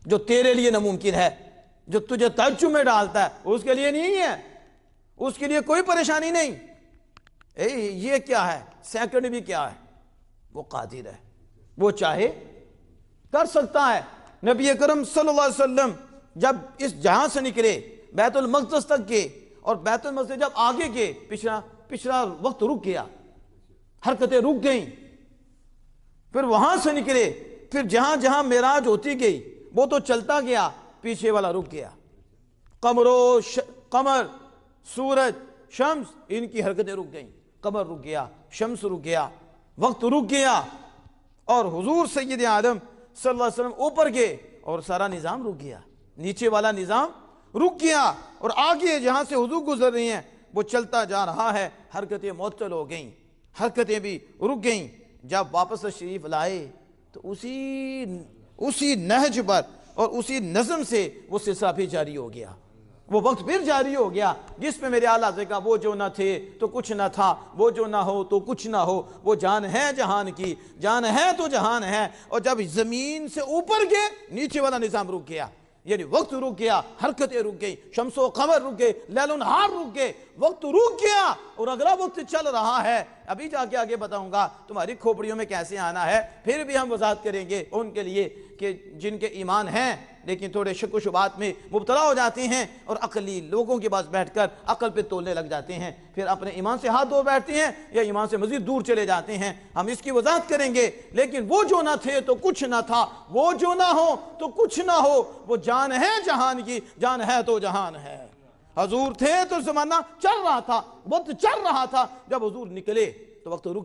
جو تیرے لیے ناممکن ہے، جو تجھے تعجب میں ڈالتا ہے اس کے لیے نہیں ہے، اس کے لیے کوئی پریشانی نہیں۔ یہ کیا ہے؟ سیکنڈ بھی کیا ہے؟ وہ قادر ہے، وہ چاہے کر سکتا ہے۔ نبی اکرم صلی اللہ علیہ وسلم جب اس جہاں سے نکلے بیت المقدس تک کے، اور بیت المقدس جب آگے کے پچھلا وقت رک گیا، حرکتیں رک گئیں، پھر وہاں سے نکلے، پھر جہاں جہاں معراج ہوتی گئی وہ تو چلتا گیا، پیچھے والا رک گیا۔ قمر، سورج، شمس، ان کی حرکتیں رک گئیں، قمر رک گیا، شمس رک گیا، وقت رک گیا، اور حضور سید عالم صلی اللہ علیہ وسلم اوپر گئے اور سارا نظام رک گیا، نیچے والا نظام رک گیا، اور آگے جہاں سے حضور گزر رہی ہیں وہ چلتا جا رہا ہے، حرکتیں معطل ہو گئیں، حرکتیں بھی رک گئیں۔ جب واپس تشریف لائے تو اسی نہج پر اور اسی نظم سے وہ سلسلہ پھر جاری ہو گیا، وہ وقت پھر جاری ہو گیا، جس میں میرے اعلیٰ حضرت کا وہ جو نہ تھے تو کچھ نہ تھا، وہ جو نہ ہو تو کچھ نہ ہو، وہ جان ہے جہان کی، جان ہے تو جہان ہے۔ اور جب زمین سے اوپر گئے نیچے والا نظام رک گیا، یعنی وقت رک گیا، حرکتیں رک گئی، شمس و قمر رک گئے، لیل و نہار رک گئے، وقت رک گیا، اور اگلا وقت چل رہا ہے۔ ابھی جا کے آگے بتاؤں گا تمہاری کھوپڑیوں میں کیسے آنا ہے، پھر بھی ہم وضاحت کریں گے ان کے لیے کہ جن کے ایمان ہیں لیکن تھوڑے شک و شبہات میں مبتلا ہو جاتے ہیں، اور عقلی لوگوں کے پاس بیٹھ کر عقل پہ تولنے لگ جاتے ہیں، پھر اپنے ایمان سے ہاتھ دھو بیٹھتے ہیں یا ایمان سے مزید دور چلے جاتے ہیں۔ ہم اس کی وضاحت کریں گے۔ لیکن وہ جو نہ تھے تو کچھ نہ تھا، وہ جو نہ ہو تو کچھ نہ ہو، وہ جان ہے جہان کی، جان ہے تو جہان ہے۔ حضور تھے تو زمانہ چل رہا تھا، وقت چل رہا تھا، جب حضور نکلے تو وقت رک